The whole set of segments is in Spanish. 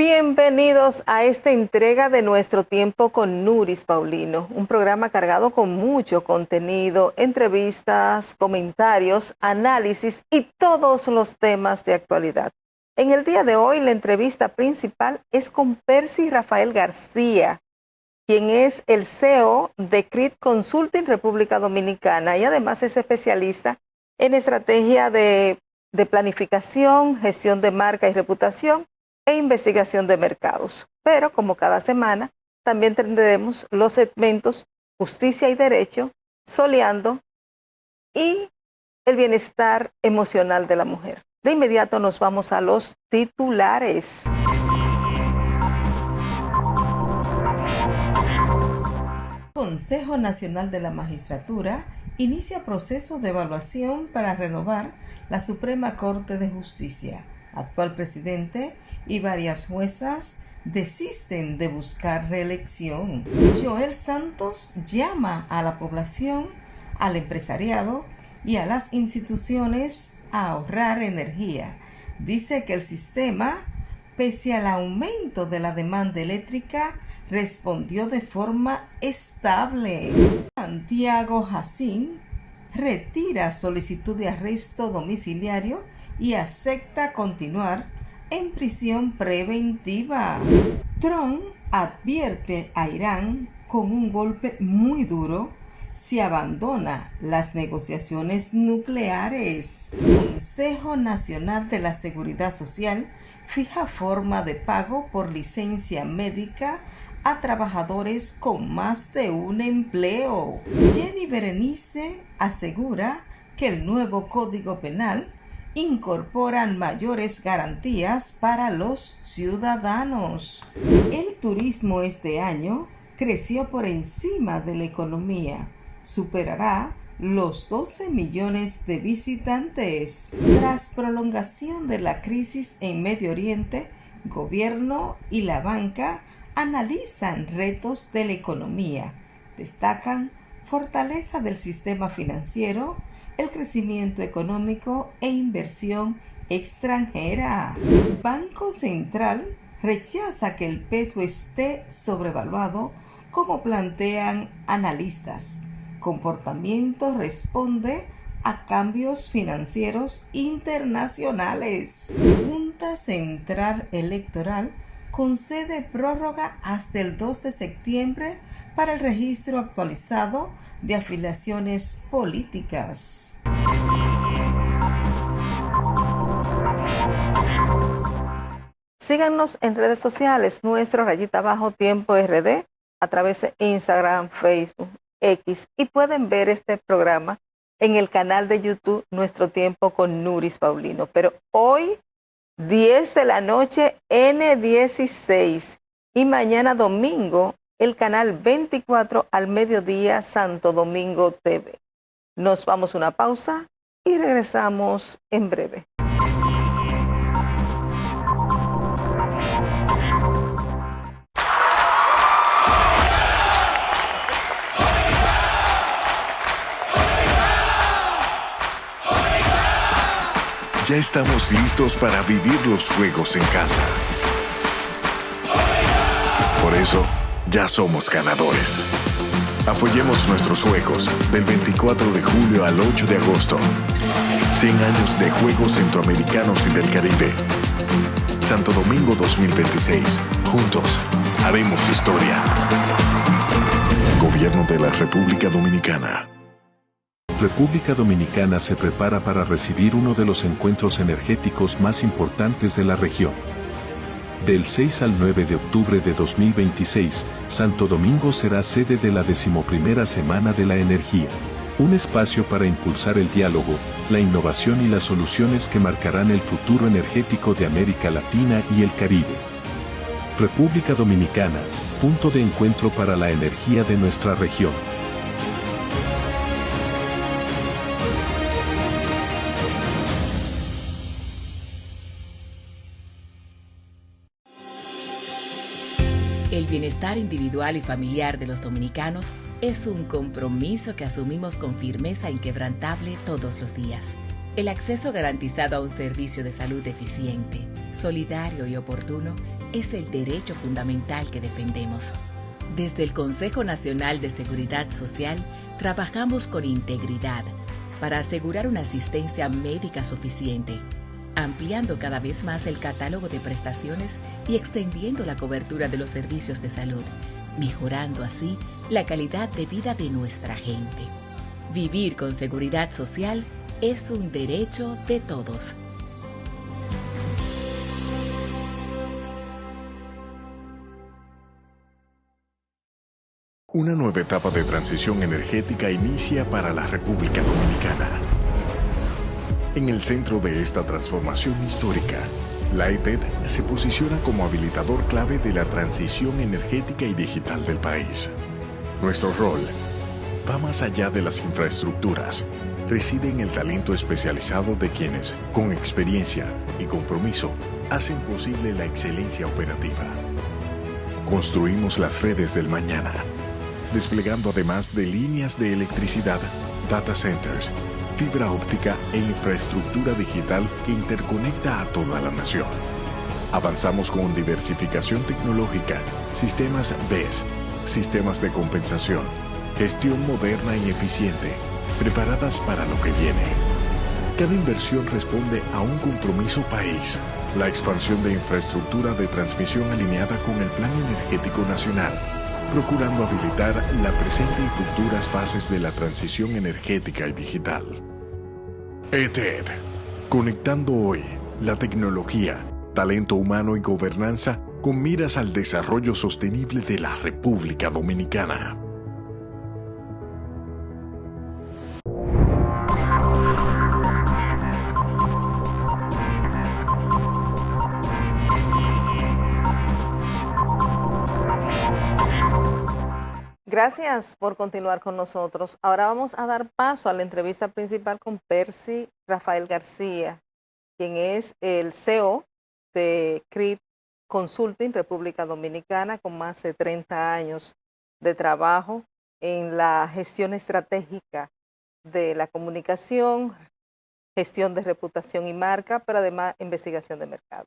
Bienvenidos a esta entrega de Nuestro Tiempo con Nuris Paulino, un programa cargado con mucho contenido, entrevistas, comentarios, análisis y todos los temas de actualidad. En el día de hoy, la entrevista principal es con Percy Rafael García, quien es el CEO de CRIT Consulting República Dominicana y además es especialista en estrategia de planificación, gestión de marca y reputación e investigación de mercados. Pero como cada semana, también tendremos los segmentos Justicia y Derecho, Soleando y el bienestar emocional de la mujer. De inmediato nos vamos a los titulares. Consejo Nacional de la Magistratura inicia proceso de evaluación para renovar la Suprema Corte de Justicia. Actual presidente y varias juezas desisten de buscar reelección. Joel Santos llama a la población, al empresariado y a las instituciones a ahorrar energía. Dice que el sistema, pese al aumento de la demanda eléctrica, respondió de forma estable. Santiago Jacín retira solicitud de arresto domiciliario y acepta continuar en prisión preventiva. Trump advierte a Irán con un golpe muy duro si abandona las negociaciones nucleares. Consejo Nacional de la Seguridad Social fija forma de pago por licencia médica a trabajadores con más de un empleo. Jenny Berenice asegura que el nuevo Código Penal incorporan mayores garantías para los ciudadanos. El turismo este año creció por encima de la economía. Superará los 12 millones de visitantes. Tras prolongación de la crisis en Medio Oriente, gobierno y la banca analizan retos de la economía. Destacan fortaleza del sistema financiero, el crecimiento económico e inversión extranjera. Banco Central rechaza que el peso esté sobrevaluado como plantean analistas. Comportamiento responde a cambios financieros internacionales. Junta Central Electoral concede prórroga hasta el 2 de septiembre para el registro actualizado de afiliaciones políticas. Síganos en redes sociales, nuestro _tiempo RD, a través de Instagram, Facebook, X, y pueden ver este programa en el canal de YouTube Nuestro Tiempo con Nuris Paulino. Pero hoy, 10 de la noche, N16, y mañana domingo, el canal 24 al mediodía, Santo Domingo TV. Nos vamos a una pausa y regresamos en breve. Ya estamos listos para vivir los juegos en casa. Por eso, ya somos ganadores. Apoyemos nuestros juegos del 24 de julio al 8 de agosto. 100 años de Juegos Centroamericanos y del Caribe. Santo Domingo 2026. Juntos, haremos historia. Gobierno de la República Dominicana. República Dominicana se prepara para recibir uno de los encuentros energéticos más importantes de la región. Del 6 al 9 de octubre de 2026, Santo Domingo será sede de la 11ª Semana de la Energía. Un espacio para impulsar el diálogo, la innovación y las soluciones que marcarán el futuro energético de América Latina y el Caribe. República Dominicana, punto de encuentro para la energía de nuestra región. El bienestar individual y familiar de los dominicanos es un compromiso que asumimos con firmeza inquebrantable todos los días. El acceso garantizado a un servicio de salud eficiente, solidario y oportuno es el derecho fundamental que defendemos. Desde el Consejo Nacional de Seguridad Social, trabajamos con integridad para asegurar una asistencia médica suficiente, ampliando cada vez más el catálogo de prestaciones y extendiendo la cobertura de los servicios de salud, mejorando así la calidad de vida de nuestra gente. Vivir con seguridad social es un derecho de todos. Una nueva etapa de transición energética inicia para la República Dominicana. En el centro de esta transformación histórica, la ETED se posiciona como habilitador clave de la transición energética y digital del país. Nuestro rol va más allá de las infraestructuras. Reside en el talento especializado de quienes, con experiencia y compromiso, hacen posible la excelencia operativa. Construimos las redes del mañana, desplegando además de líneas de electricidad, data centers, fibra óptica e infraestructura digital que interconecta a toda la nación. Avanzamos con diversificación tecnológica, sistemas BESS, sistemas de compensación, gestión moderna y eficiente, preparadas para lo que viene. Cada inversión responde a un compromiso país. La expansión de infraestructura de transmisión alineada con el Plan Energético Nacional, procurando habilitar la presente y futuras fases de la transición energética y digital. ETED, conectando hoy la tecnología, talento humano y gobernanza con miras al desarrollo sostenible de la República Dominicana. Gracias por continuar con nosotros. Ahora vamos a dar paso a la entrevista principal con Percy Rafael García, quien es el CEO de CRIT Consulting República Dominicana, con más de 30 años de trabajo en la gestión estratégica de la comunicación, gestión de reputación y marca, pero además investigación de mercado.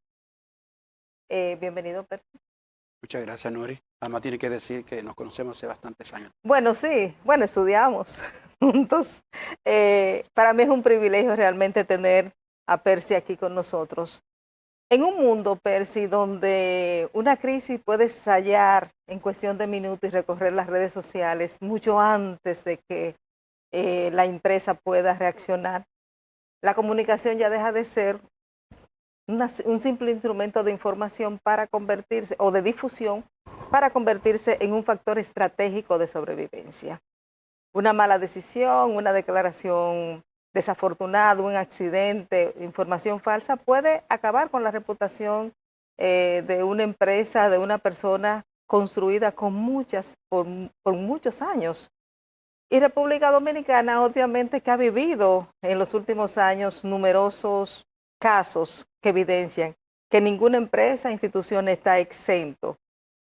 Bienvenido, Percy. Muchas gracias, Nuri. Además tiene que decir que nos conocemos hace bastantes años. Bueno, sí, estudiamos juntos. Para mí es un privilegio realmente tener a Percy aquí con nosotros. En un mundo, Percy, donde una crisis puede estallar en cuestión de minutos y recorrer las redes sociales mucho antes de que la empresa pueda reaccionar, la comunicación ya deja de ser un simple instrumento de información para convertirse, o de difusión, para convertirse en un factor estratégico de sobrevivencia. Una mala decisión, una declaración desafortunada, un accidente, información falsa, puede acabar con la reputación de una empresa, de una persona construida con por muchos años. Y República Dominicana, obviamente, que ha vivido en los últimos años numerosos casos que evidencian que ninguna empresa, institución está exento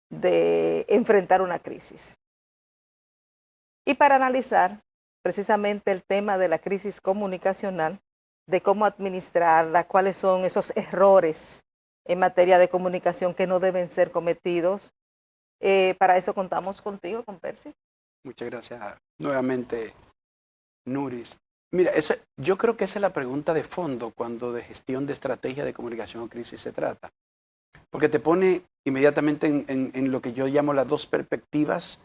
de enfrentar una crisis. Y para analizar precisamente el tema de la crisis comunicacional, de cómo administrarla, cuáles son esos errores en materia de comunicación que no deben ser cometidos, para eso contamos contigo, con Percy. Muchas gracias nuevamente, Nuris. Mira, yo creo que esa es la pregunta de fondo cuando de gestión de estrategia de comunicación o crisis se trata. Porque te pone inmediatamente en lo que yo llamo las dos perspectivas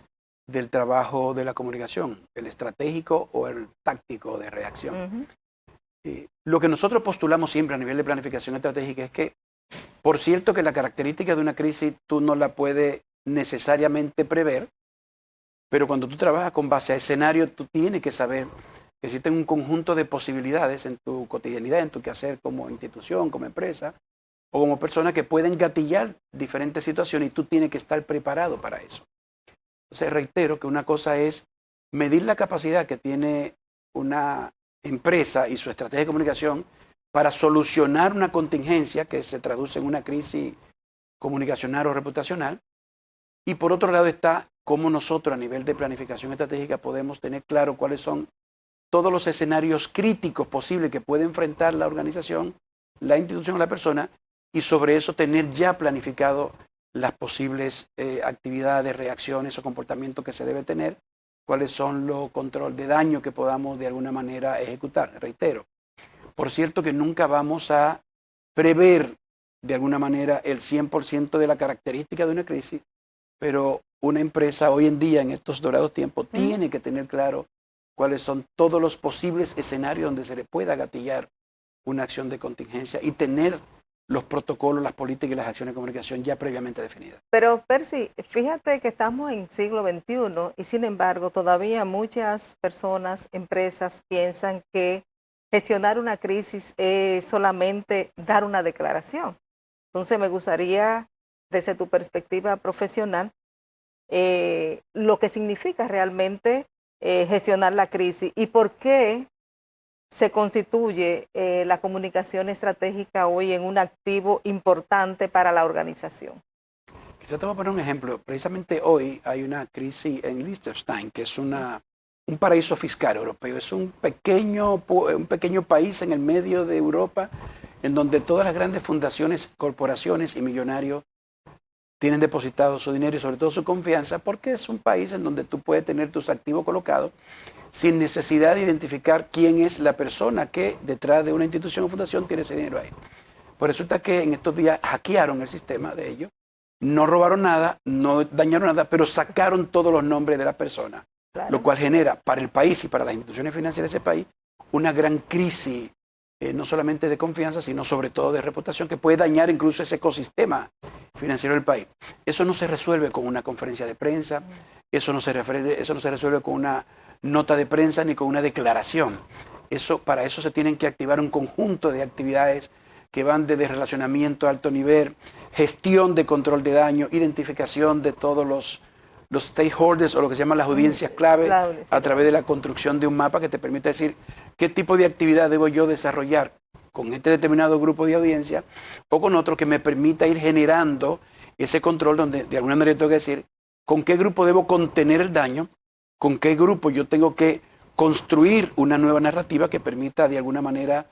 del trabajo de la comunicación, el estratégico o el táctico de reacción. Lo que nosotros postulamos siempre a nivel de planificación estratégica es que, por cierto que la característica de una crisis tú no la puedes necesariamente prever, pero cuando tú trabajas con base a escenario, tú tienes que saber que existen un conjunto de posibilidades en tu cotidianidad, en tu quehacer como institución, como empresa, o como persona que pueden gatillar diferentes situaciones y tú tienes que estar preparado para eso. Entonces reitero que una cosa es medir la capacidad que tiene una empresa y su estrategia de comunicación para solucionar una contingencia que se traduce en una crisis comunicacional o reputacional. Y por otro lado está cómo nosotros a nivel de planificación estratégica podemos tener claro cuáles son todos los escenarios críticos posibles que puede enfrentar la organización, la institución o la persona, y sobre eso tener ya planificado las posibles actividades, reacciones o comportamientos que se debe tener, cuáles son los controles de daño que podamos de alguna manera ejecutar. Reitero, por cierto que nunca vamos a prever de alguna manera el 100% de la característica de una crisis, pero una empresa hoy en día, en estos dorados tiempos, tiene que tener claro cuáles son todos los posibles escenarios donde se le pueda gatillar una acción de contingencia y tener los protocolos, las políticas y las acciones de comunicación ya previamente definidas. Pero, Percy, fíjate que estamos en siglo XXI y sin embargo todavía muchas personas, empresas piensan que gestionar una crisis es solamente dar una declaración. Entonces me gustaría, desde tu perspectiva profesional, lo que significa realmente gestionar la crisis y por qué se constituye la comunicación estratégica hoy en un activo importante para la organización. Quizás te voy a poner un ejemplo. Precisamente hoy hay una crisis en Liechtenstein, que es un paraíso fiscal europeo. Es un pequeño país en el medio de Europa, en donde todas las grandes fundaciones, corporaciones y millonarios tienen depositado su dinero y sobre todo su confianza, porque es un país en donde tú puedes tener tus activos colocados sin necesidad de identificar quién es la persona que detrás de una institución o fundación tiene ese dinero ahí. Pues resulta que en estos días hackearon el sistema de ellos, no robaron nada, no dañaron nada, pero sacaron todos los nombres de la persona, claro, lo cual genera para el país y para las instituciones financieras de ese país una gran crisis, no solamente de confianza, sino sobre todo de reputación, que puede dañar incluso ese ecosistema financiero del país. Eso no se resuelve con una conferencia de prensa, eso no se resuelve con una nota de prensa ni con una declaración. Para eso se tienen que activar un conjunto de actividades que van desde relacionamiento a alto nivel, gestión de control de daño, identificación de todos los stakeholders o lo que se llaman las audiencias clave a través de la construcción de un mapa que te permite decir qué tipo de actividad debo yo desarrollar con este determinado grupo de audiencia o con otro que me permita ir generando ese control donde de alguna manera tengo que decir con qué grupo debo contener el daño, con qué grupo yo tengo que construir una nueva narrativa que permita de alguna manera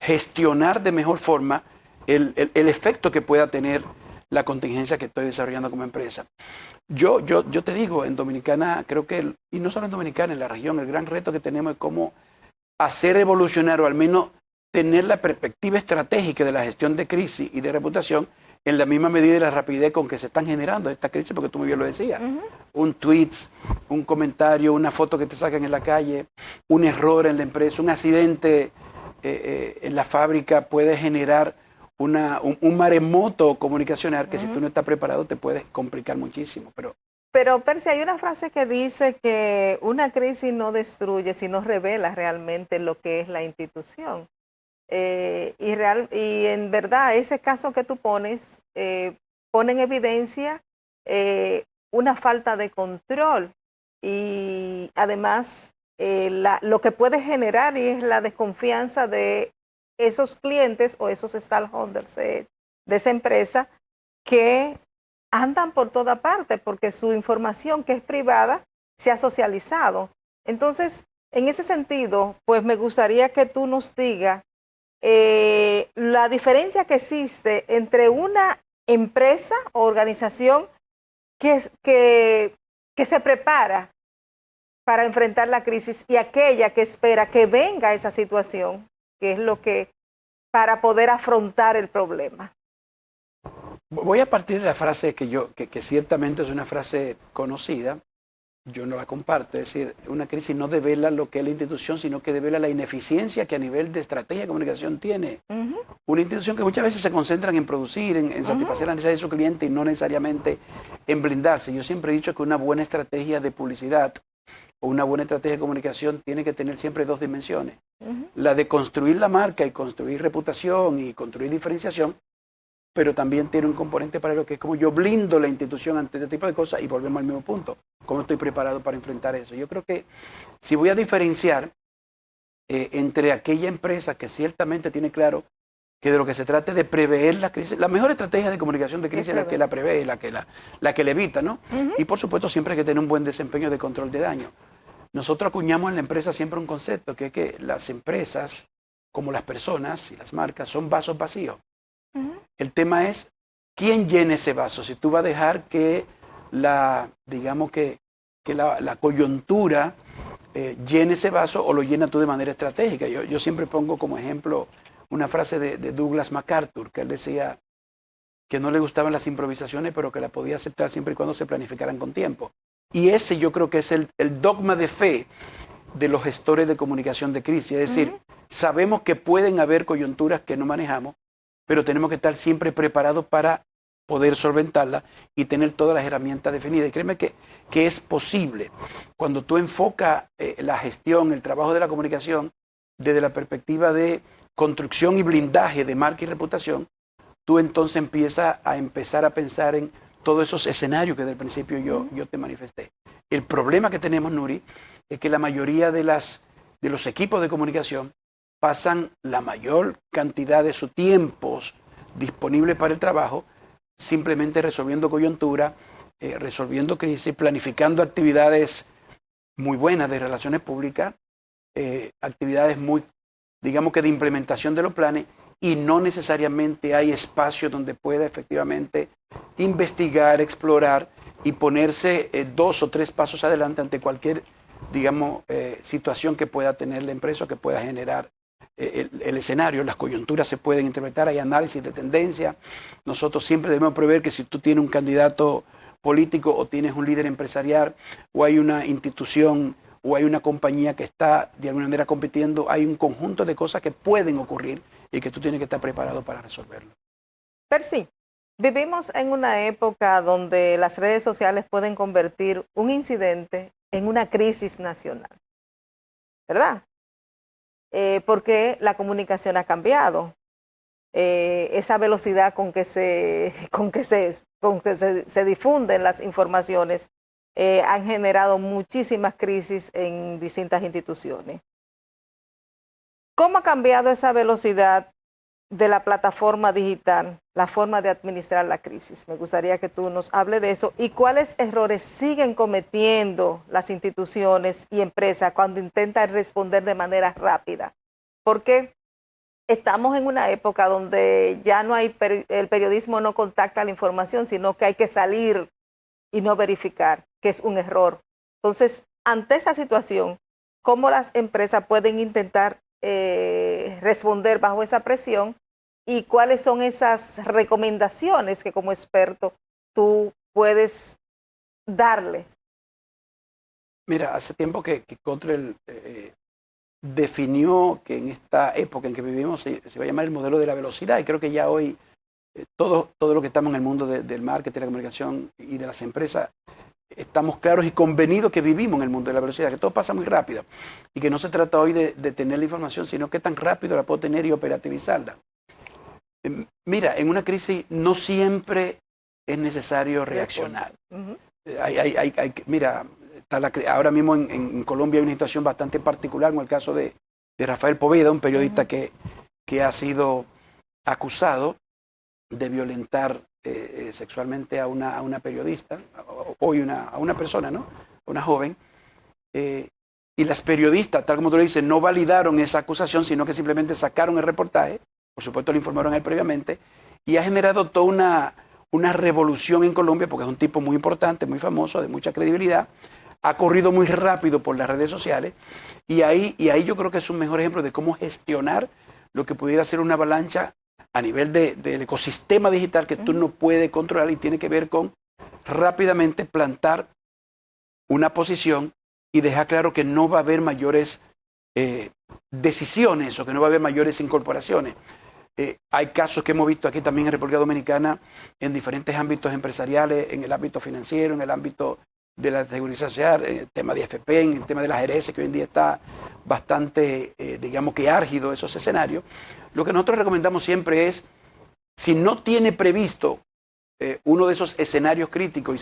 gestionar de mejor forma el efecto que pueda tener la contingencia que estoy desarrollando como empresa. Yo te digo, en Dominicana, creo que, y no solo en Dominicana, en la región, el gran reto que tenemos es cómo hacer evolucionar o al menos tener la perspectiva estratégica de la gestión de crisis y de reputación en la misma medida y la rapidez con que se están generando esta crisis, porque tú muy bien lo decías. Un tweet, un comentario, una foto que te sacan en la calle, un error en la empresa, un accidente en la fábrica puede generar un maremoto comunicacional que si tú no estás preparado te puede complicar muchísimo. Pero Percy, hay una frase que dice que una crisis no destruye, sino revela realmente lo que es la institución. Y en verdad, ese caso que tú pones, pone en evidencia una falta de control y además lo que puede generar es la desconfianza de esos clientes o esos stakeholders de esa empresa que andan por toda parte porque su información que es privada se ha socializado. Entonces, en ese sentido, pues me gustaría que tú nos digas la diferencia que existe entre una empresa o organización que se prepara para enfrentar la crisis y aquella que espera que venga esa situación, que es lo que para poder afrontar el problema. Voy a partir de la frase que ciertamente es una frase conocida, yo no la comparto, es decir, una crisis no devela lo que es la institución, sino que devela la ineficiencia que a nivel de estrategia de comunicación tiene. Una institución que muchas veces se concentran en producir, en satisfacer las necesidades de su cliente y no necesariamente en blindarse. Yo siempre he dicho que una buena estrategia de publicidad o una buena estrategia de comunicación tiene que tener siempre dos dimensiones. La de construir la marca y construir reputación y construir diferenciación, pero también tiene un componente para lo que es como yo blindo la institución ante este tipo de cosas y volvemos al mismo punto. ¿Cómo estoy preparado para enfrentar eso? Yo creo que si voy a diferenciar entre aquella empresa que ciertamente tiene claro que de lo que se trata es de prever la crisis, la mejor estrategia de comunicación de crisis es la que la prevé, la que la evita, ¿no? Y por supuesto siempre hay que tener un buen desempeño de control de daño. Nosotros acuñamos en la empresa siempre un concepto, que es que las empresas, como las personas y las marcas, son vasos vacíos. El tema es ¿quién llena ese vaso? Si tú vas a dejar que digamos que la coyuntura llene ese vaso o lo llena tú de manera estratégica. Yo siempre pongo como ejemplo una frase de Douglas MacArthur, que él decía que no le gustaban las improvisaciones, pero que la podía aceptar siempre y cuando se planificaran con tiempo. Y ese yo creo que es el dogma de fe de los gestores de comunicación de crisis. Es decir, sabemos que pueden haber coyunturas que no manejamos, pero tenemos que estar siempre preparados para poder solventarla y tener todas las herramientas definidas. Y créeme que es posible. Cuando tú enfocas la gestión, el trabajo de la comunicación, desde la perspectiva de construcción y blindaje de marca y reputación, tú entonces empiezas a pensar en todos esos escenarios que desde el principio yo te manifesté. El problema que tenemos, Nuri, es que la mayoría de los equipos de comunicación pasan la mayor cantidad de sus tiempos disponibles para el trabajo simplemente resolviendo coyuntura, resolviendo crisis, planificando actividades muy buenas de relaciones públicas, actividades muy, digamos que de implementación de los planes, y no necesariamente hay espacio donde pueda efectivamente investigar, explorar y ponerse 2 o 3 pasos adelante ante cualquier, digamos, situación que pueda tener la empresa o que pueda generar el escenario. Las coyunturas se pueden interpretar, hay análisis de tendencia. Nosotros siempre debemos prever que si tú tienes un candidato político o tienes un líder empresarial o hay una institución o hay una compañía que está de alguna manera compitiendo, hay un conjunto de cosas que pueden ocurrir y que tú tienes que estar preparado para resolverlo. Percy, vivimos en una época donde las redes sociales pueden convertir un incidente en una crisis nacional, ¿verdad? Porque la comunicación ha cambiado. Esa velocidad con que se difunden las informaciones han generado muchísimas crisis en distintas instituciones. ¿Cómo ha cambiado esa velocidad de la plataforma digital, la forma de administrar la crisis? Me gustaría que tú nos hables de eso y cuáles errores siguen cometiendo las instituciones y empresas cuando intentan responder de manera rápida. Porque estamos en una época donde ya no hay, el periodismo no contacta la información, sino que hay que salir y no verificar, que es un error. Entonces, ante esa situación, ¿cómo las empresas pueden intentar responder bajo esa presión? ¿Y cuáles son esas recomendaciones que como experto tú puedes darle? Mira, hace tiempo que Cottrell definió que en esta época en que vivimos se va a llamar el modelo de la velocidad, y creo que ya hoy todo lo que estamos en el mundo del marketing, de la comunicación y de las empresas, estamos claros y convenidos que vivimos en el mundo de la velocidad, que todo pasa muy rápido y que no se trata hoy de tener la información, sino que tan rápido la puedo tener y operativizarla. Mira, en una crisis no siempre es necesario reaccionar. Mira, ahora mismo en Colombia hay una situación bastante particular, con el caso de Rafael Poveda, un periodista que ha sido acusado de violentar sexualmente a una periodista, a una persona, ¿no? Una joven. Y las periodistas, tal como tú le dices, no validaron esa acusación, sino que simplemente sacaron el reportaje. Por supuesto, lo informaron a él previamente, y ha generado toda una revolución en Colombia, porque es un tipo muy importante, muy famoso, de mucha credibilidad. Ha corrido muy rápido por las redes sociales, y ahí yo creo que es un mejor ejemplo de cómo gestionar lo que pudiera ser una avalancha a nivel del ecosistema digital que tú no puedes controlar, y tiene que ver con rápidamente plantar una posición y dejar claro que no va a haber mayores decisiones o que no va a haber mayores incorporaciones. Hay casos que hemos visto aquí también en República Dominicana en diferentes ámbitos empresariales, en el ámbito financiero, en el ámbito de la seguridad social, en el tema de AFP, en el tema de las ARS, que hoy en día está bastante, digamos que álgido esos escenarios. Lo que nosotros recomendamos siempre es, si no tiene previsto uno de esos escenarios críticos y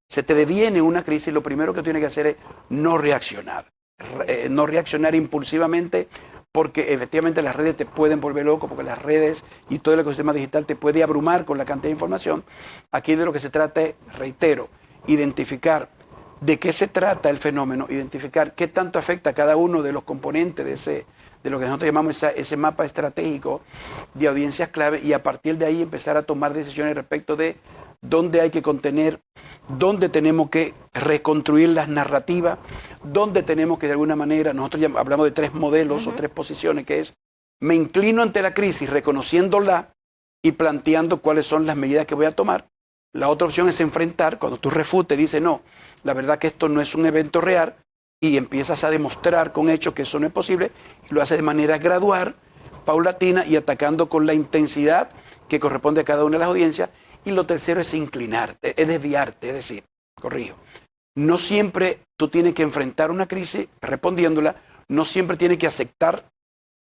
se te deviene una crisis, lo primero que tiene que hacer es no reaccionar. No reaccionar impulsivamente, porque efectivamente las redes te pueden volver loco, porque las redes y todo el ecosistema digital te puede abrumar con la cantidad de información. Aquí de lo que se trata es, reitero, identificar de qué se trata el fenómeno, identificar qué tanto afecta a cada uno de los componentes de lo que nosotros llamamos ese mapa estratégico de audiencias clave, y a partir de ahí empezar a tomar decisiones respecto de dónde hay que contener, dónde tenemos que reconstruir las narrativas, dónde tenemos que de alguna manera, nosotros ya hablamos de 3 modelos o 3 posiciones, que es: me inclino ante la crisis reconociéndola y planteando cuáles son las medidas que voy a tomar. La otra opción es enfrentar, cuando tú refutes, dices, no, la verdad que esto no es un evento real, y empiezas a demostrar con hechos que eso no es posible, y lo haces de manera gradual, paulatina, y atacando con la intensidad que corresponde a cada una de las audiencias. Y lo tercero es inclinarte, es desviarte, es decir, corrijo, no siempre tú tienes que enfrentar una crisis respondiéndola, no siempre tienes que aceptar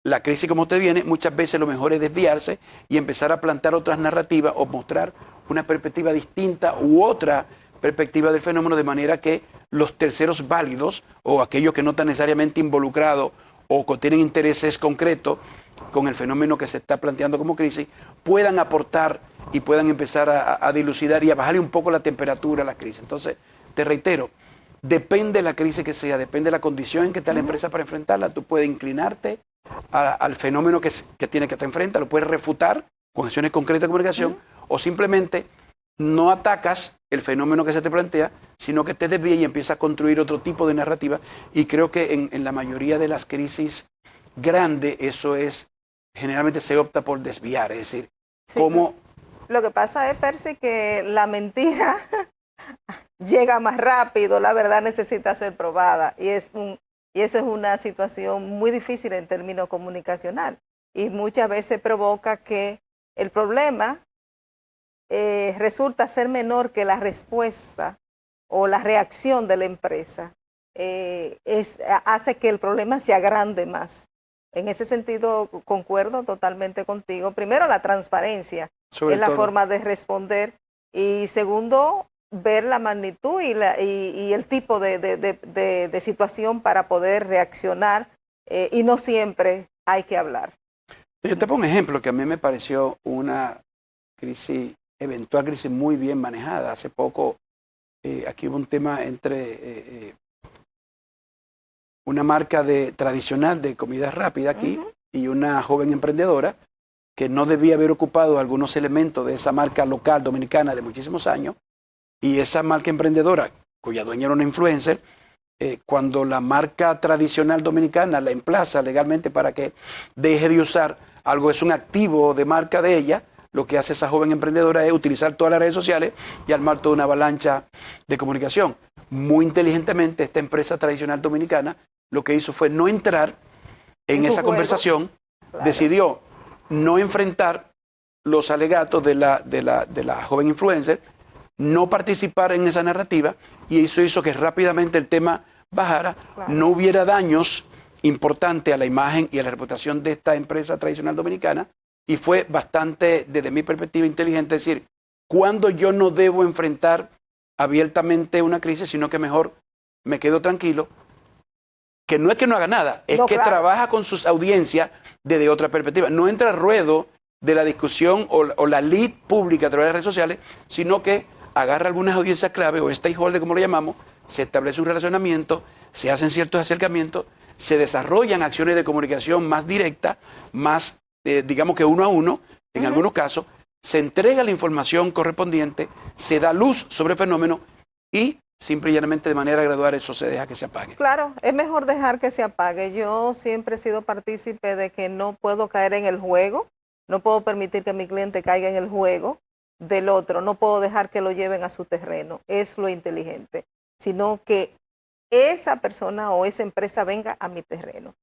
la crisis como te viene. Muchas veces lo mejor es desviarse y empezar a plantar otras narrativas o mostrar una perspectiva distinta u otra perspectiva del fenómeno, de manera que los terceros válidos o aquellos que no están necesariamente involucrados o que tienen intereses concretos con el fenómeno que se está planteando como crisis, puedan aportar y puedan empezar a dilucidar y a bajarle un poco la temperatura a la crisis. Entonces, te reitero, depende de la crisis que sea, depende de la condición en que está la empresa para enfrentarla. Tú puedes inclinarte al fenómeno que tiene que te enfrenta, lo puedes refutar con acciones concretas de comunicación, o simplemente no atacas el fenómeno que se te plantea, sino que te desvías y empiezas a construir otro tipo de narrativa. Y creo que en la mayoría de las crisis grandes eso es, generalmente se opta por desviar, es decir, Sí, cómo... lo que pasa es, Percy, que la mentira llega más rápido, la verdad necesita ser probada, y eso es una situación muy difícil en términos comunicacional, y muchas veces provoca que el problema resulta ser menor que la respuesta o la reacción de la empresa. Hace que el problema se agrande más. En ese sentido, concuerdo totalmente contigo. Primero, la transparencia es la forma de responder, y segundo, ver la magnitud y el tipo de situación para poder reaccionar, y no siempre hay que hablar. Yo te pongo un ejemplo que a mí me pareció una eventual crisis muy bien manejada. Hace poco aquí hubo un tema entre una marca tradicional de comida rápida aquí y una joven emprendedora que no debía haber ocupado algunos elementos de esa marca local dominicana de muchísimos años, y esa marca emprendedora, cuya dueña era una influencer, cuando la marca tradicional dominicana la emplaza legalmente para que deje de usar algo, es un activo de marca de ella, lo que hace esa joven emprendedora es utilizar todas las redes sociales y armar toda una avalancha de comunicación. Muy inteligentemente, esta empresa tradicional dominicana lo que hizo fue no entrar en esa conversación, claro. Decidió no enfrentar los alegatos de la joven influencer, no participar en esa narrativa, y eso hizo que rápidamente el tema bajara, claro. No hubiera daños importantes a la imagen y a la reputación de esta empresa tradicional dominicana, y fue bastante, desde mi perspectiva, inteligente decir, cuando yo no debo enfrentar abiertamente una crisis, sino que mejor me quedo tranquilo, que no es que no haga nada, es que claro. Trabaja con sus audiencias desde otra perspectiva. No entra al ruedo de la discusión o la lead pública a través de las redes sociales, sino que agarra algunas audiencias clave o stakeholder, como lo llamamos, se establece un relacionamiento, se hacen ciertos acercamientos, se desarrollan acciones de comunicación más directas, más, digamos que uno a uno, en algunos casos, se entrega la información correspondiente, se da luz sobre el fenómeno y simple y llanamente de manera gradual eso se deja que se apague. Claro, es mejor dejar que se apague. Yo siempre he sido partícipe de que no puedo caer en el juego, no puedo permitir que mi cliente caiga en el juego del otro, no puedo dejar que lo lleven a su terreno, es lo inteligente, sino que esa persona o esa empresa venga a mi terreno.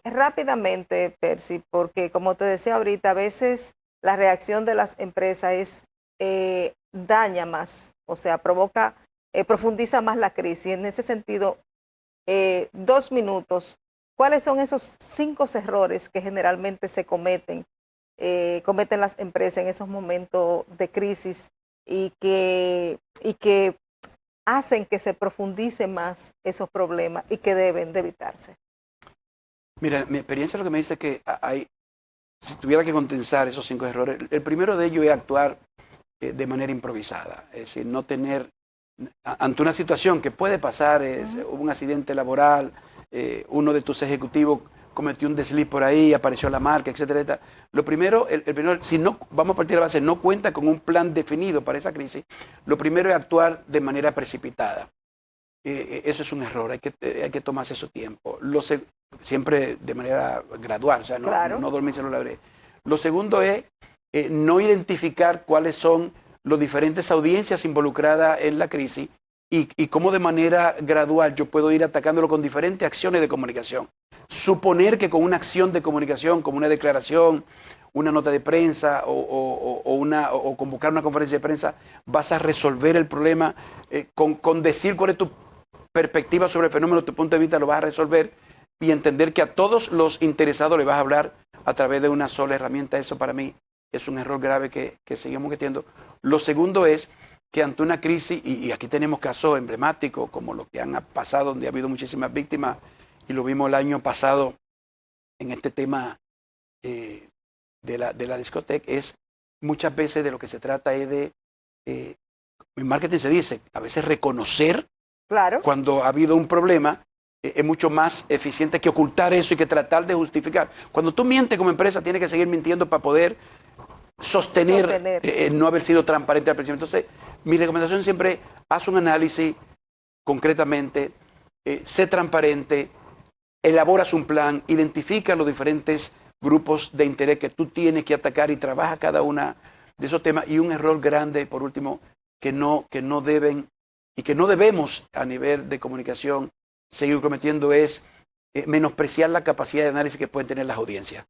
Rápidamente, Percy, porque como te decía ahorita, a veces la reacción de las empresas daña más, o sea, profundiza más la crisis. En ese sentido, 2 minutos, ¿cuáles son esos 5 errores que generalmente se cometen las empresas en esos momentos de crisis y que hacen que se profundicen más esos problemas y que deben de evitarse? Mira, mi experiencia lo que me dice que si tuviera que condensar esos 5 errores, el primero de ellos es actuar de manera improvisada, es decir, no tener ante una situación que puede pasar, hubo un accidente laboral, uno de tus ejecutivos cometió un desliz por ahí, apareció la marca, etcétera, etcétera. Lo primero, si no, vamos a partir de la base, no cuenta con un plan definido para esa crisis, lo primero es actuar de manera precipitada. Eso es un error, hay que tomarse su tiempo. Siempre de manera gradual, o sea, no dormirse en la breve. Lo segundo es no identificar cuáles son las diferentes audiencias involucradas en la crisis y cómo de manera gradual yo puedo ir atacándolo con diferentes acciones de comunicación. Suponer que con una acción de comunicación, como una declaración, una nota de prensa o convocar una conferencia de prensa, vas a resolver el problema con decir cuál es tu perspectiva sobre el fenómeno, tu punto de vista, lo vas a resolver y entender que a todos los interesados le vas a hablar a través de una sola herramienta. Eso para mí es un error grave que seguimos cometiendo. Lo segundo es que ante una crisis, y aquí tenemos casos emblemáticos como los que han pasado, donde ha habido muchísimas víctimas, y lo vimos el año pasado en este tema de la discoteca, es muchas veces de lo que se trata es de, en marketing se dice, a veces reconocer cuando ha habido un problema, es mucho más eficiente que ocultar eso y que tratar de justificar. Cuando tú mientes como empresa, tienes que seguir mintiendo para poder sostener. No haber sido transparente al principio. Entonces, mi recomendación siempre, haz un análisis concretamente, sé transparente, elaboras un plan, identifica los diferentes grupos de interés que tú tienes que atacar y trabaja cada una de esos temas. Y un error grande, por último, que no deben y que no debemos a nivel de comunicación seguir cometiendo es menospreciar la capacidad de análisis que pueden tener las audiencias.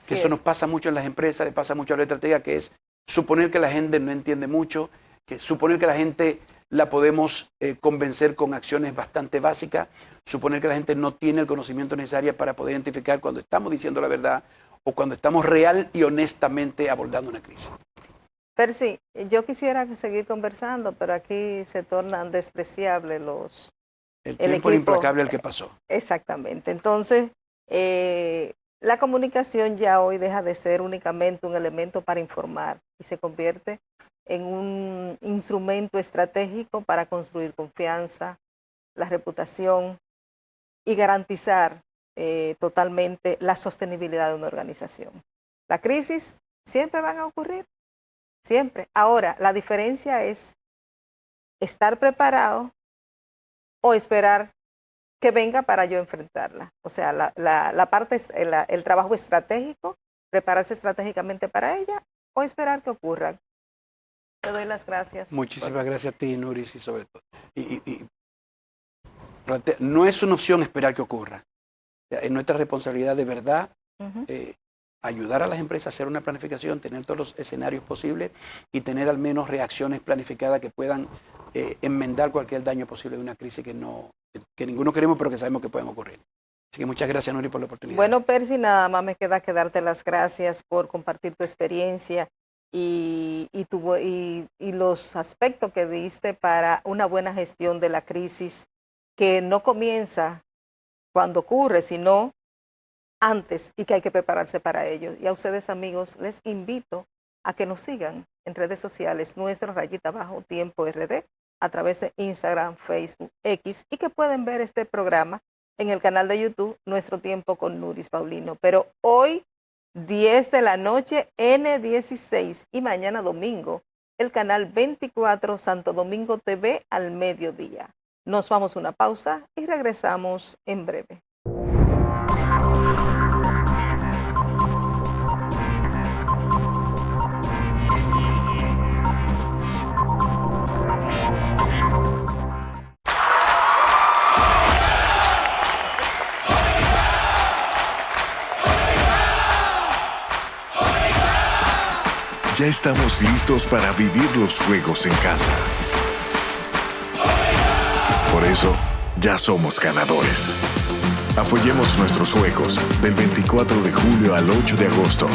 Que eso nos pasa mucho en las empresas, le pasa mucho a la estrategia, que es suponer que la gente no entiende mucho, que suponer que la gente la podemos convencer con acciones bastante básicas, suponer que la gente no tiene el conocimiento necesario para poder identificar cuando estamos diciendo la verdad o cuando estamos real y honestamente abordando una crisis. Percy, yo quisiera seguir conversando, pero aquí se tornan despreciables el tiempo implacable al que pasó. Exactamente. Entonces, la comunicación ya hoy deja de ser únicamente un elemento para informar y se convierte en un instrumento estratégico para construir confianza, la reputación y garantizar totalmente la sostenibilidad de una organización. La crisis siempre van a ocurrir, siempre. Ahora, la diferencia es estar preparado o esperar que venga para yo enfrentarla. O sea, la parte, el trabajo estratégico, prepararse estratégicamente para ella o esperar que ocurra. Te doy las gracias. Muchísimas gracias a ti, Nuris, y sobre todo. No es una opción esperar que ocurra. Es nuestra responsabilidad de verdad ayudar a las empresas a hacer una planificación, tener todos los escenarios posibles y tener al menos reacciones planificadas que puedan enmendar cualquier daño posible de una crisis que ninguno queremos, pero que sabemos que pueden ocurrir. Así que muchas gracias, Nuri, por la oportunidad. Bueno, Percy, nada más me queda que darte las gracias por compartir tu experiencia y los aspectos que diste para una buena gestión de la crisis, que no comienza cuando ocurre, sino antes, y que hay que prepararse para ello. Y a ustedes, amigos, les invito a que nos sigan en redes sociales, nuestro _tiempo RD, a través de Instagram, Facebook, X, y que pueden ver este programa en el canal de YouTube, Nuestro Tiempo con Nuris Paulino. Pero hoy, 10 de la noche, N16, y mañana domingo, el canal 24 Santo Domingo TV al mediodía. Nos vamos a una pausa y regresamos en breve. Ya estamos listos para vivir los juegos en casa. Por eso, ya somos ganadores. Apoyemos nuestros juegos del 24 de julio al 8 de agosto.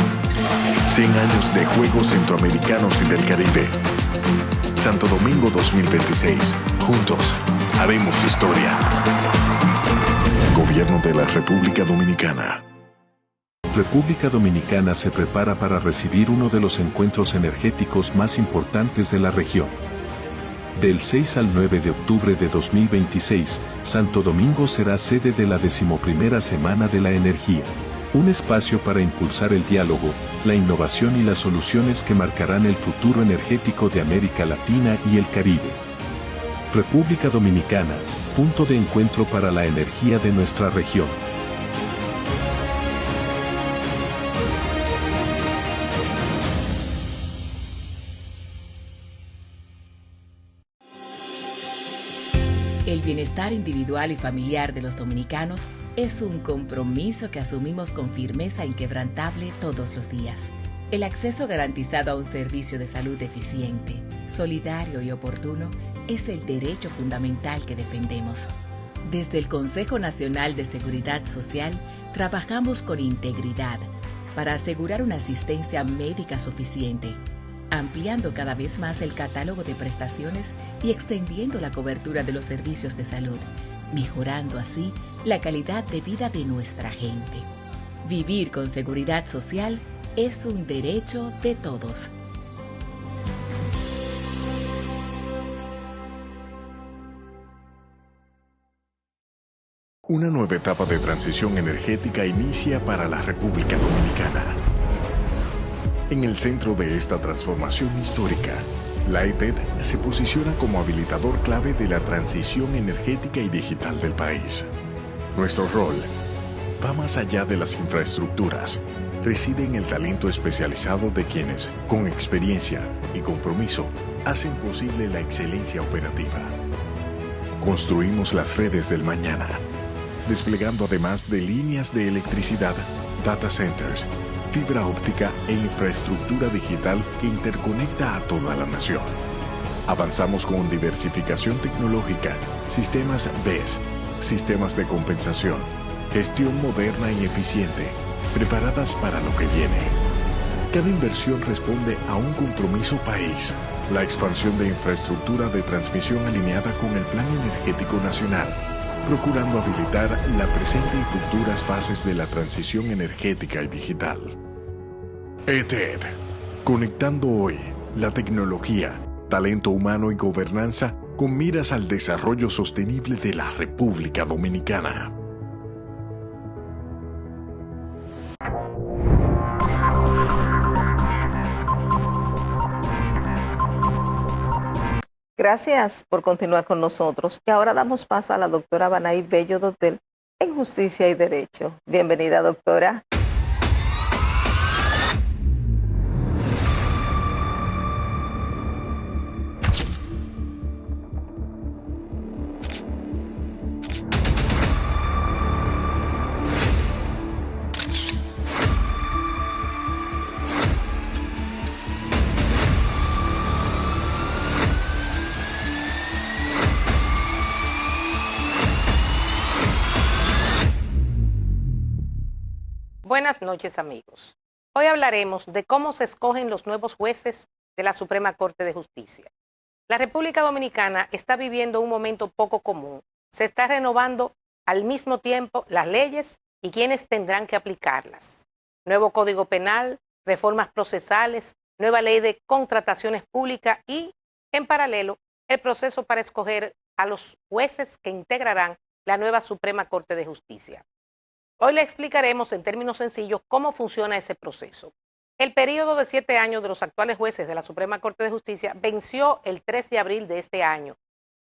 100 años de Juegos Centroamericanos y del Caribe. Santo Domingo 2026. Juntos, haremos historia. Gobierno de la República Dominicana. República Dominicana se prepara para recibir uno de los encuentros energéticos más importantes de la región. Del 6 al 9 de octubre de 2026, Santo Domingo será sede de la 11ª Semana de la Energía. Un espacio para impulsar el diálogo, la innovación y las soluciones que marcarán el futuro energético de América Latina y el Caribe. República Dominicana, punto de encuentro para la energía de nuestra región. El bienestar individual y familiar de los dominicanos es un compromiso que asumimos con firmeza inquebrantable todos los días. El acceso garantizado a un servicio de salud eficiente, solidario y oportuno es el derecho fundamental que defendemos. Desde el Consejo Nacional de Seguridad Social, trabajamos con integridad para asegurar una asistencia médica suficiente, ampliando cada vez más el catálogo de prestaciones y extendiendo la cobertura de los servicios de salud, mejorando así la calidad de vida de nuestra gente. Vivir con seguridad social es un derecho de todos. Una nueva etapa de transición energética inicia para la República Dominicana. En el centro de esta transformación histórica, la ETED se posiciona como habilitador clave de la transición energética y digital del país. Nuestro rol va más allá de las infraestructuras, reside en el talento especializado de quienes, con experiencia y compromiso, hacen posible la excelencia operativa. Construimos las redes del mañana, desplegando además de líneas de electricidad, data centers, fibra óptica e infraestructura digital que interconecta a toda la nación. Avanzamos con diversificación tecnológica, sistemas BESS, sistemas de compensación, gestión moderna y eficiente, preparadas para lo que viene. Cada inversión responde a un compromiso país. La expansión de infraestructura de transmisión alineada con el Plan Energético Nacional, procurando habilitar la presente y futuras fases de la transición energética y digital. ETED, conectando hoy la tecnología, talento humano y gobernanza con miras al desarrollo sostenible de la República Dominicana. Gracias por continuar con nosotros. Y ahora damos paso a la doctora Banay Bello Dotel en Justicia y Derecho. Bienvenida, doctora. Buenas noches, amigos. Hoy hablaremos de cómo se escogen los nuevos jueces de la Suprema Corte de Justicia. La República Dominicana está viviendo un momento poco común. Se está renovando al mismo tiempo las leyes y quienes tendrán que aplicarlas. Nuevo Código Penal, reformas procesales, nueva ley de contrataciones públicas y, en paralelo, el proceso para escoger a los jueces que integrarán la nueva Suprema Corte de Justicia. Hoy le explicaremos en términos sencillos cómo funciona ese proceso. El periodo de 7 años de los actuales jueces de la Suprema Corte de Justicia venció el 3 de abril de este año.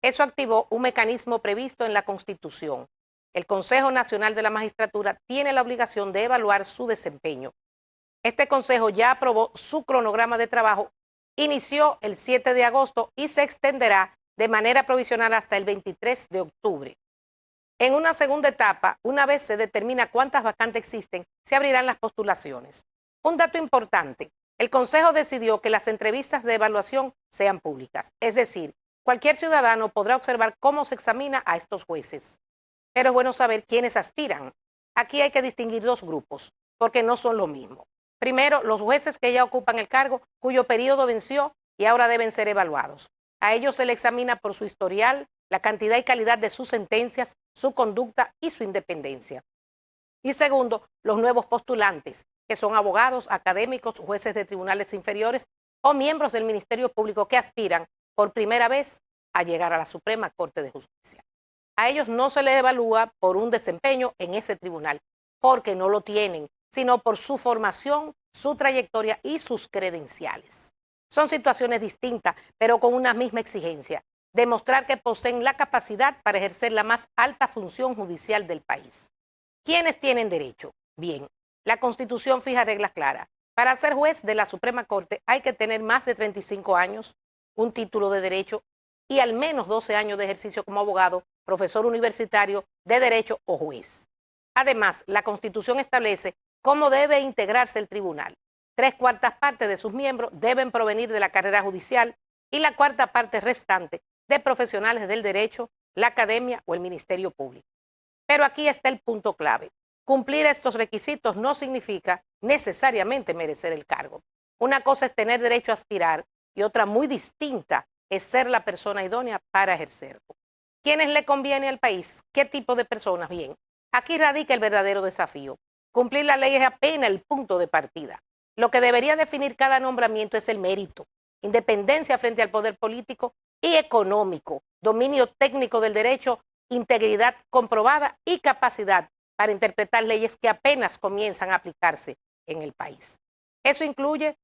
Eso activó un mecanismo previsto en la Constitución. El Consejo Nacional de la Magistratura tiene la obligación de evaluar su desempeño. Este consejo ya aprobó su cronograma de trabajo, inició el 7 de agosto y se extenderá de manera provisional hasta el 23 de octubre. En una segunda etapa, una vez se determina cuántas vacantes existen, se abrirán las postulaciones. Un dato importante, el Consejo decidió que las entrevistas de evaluación sean públicas, es decir, cualquier ciudadano podrá observar cómo se examina a estos jueces. Pero es bueno saber quiénes aspiran. Aquí hay que distinguir dos grupos, porque no son lo mismo. Primero, los jueces que ya ocupan el cargo, cuyo periodo venció y ahora deben ser evaluados. A ellos se les examina por su historial, la cantidad y calidad de sus sentencias, su conducta y su independencia. Y segundo, los nuevos postulantes, que son abogados, académicos, jueces de tribunales inferiores o miembros del Ministerio Público que aspiran por primera vez a llegar a la Suprema Corte de Justicia. A ellos no se les evalúa por un desempeño en ese tribunal, porque no lo tienen, sino por su formación, su trayectoria y sus credenciales. Son situaciones distintas, pero con una misma exigencia: demostrar que poseen la capacidad para ejercer la más alta función judicial del país. ¿Quiénes tienen derecho? Bien, la Constitución fija reglas claras. Para ser juez de la Suprema Corte hay que tener más de 35 años, un título de derecho y al menos 12 años de ejercicio como abogado, profesor universitario de derecho o juez. Además, la Constitución establece cómo debe integrarse el tribunal. 3/4 partes de sus miembros deben provenir de la carrera judicial y la 1/4 parte restante de profesionales del derecho, la academia o el Ministerio Público. Pero aquí está el punto clave. Cumplir estos requisitos no significa necesariamente merecer el cargo. Una cosa es tener derecho a aspirar y otra muy distinta es ser la persona idónea para ejercerlo. ¿Quiénes le conviene al país? ¿Qué tipo de personas? Bien, aquí radica el verdadero desafío. Cumplir la ley es apenas el punto de partida. Lo que debería definir cada nombramiento es el mérito, independencia frente al poder político y económico, dominio técnico del derecho, integridad comprobada y capacidad para interpretar leyes que apenas comienzan a aplicarse en el país. Eso incluye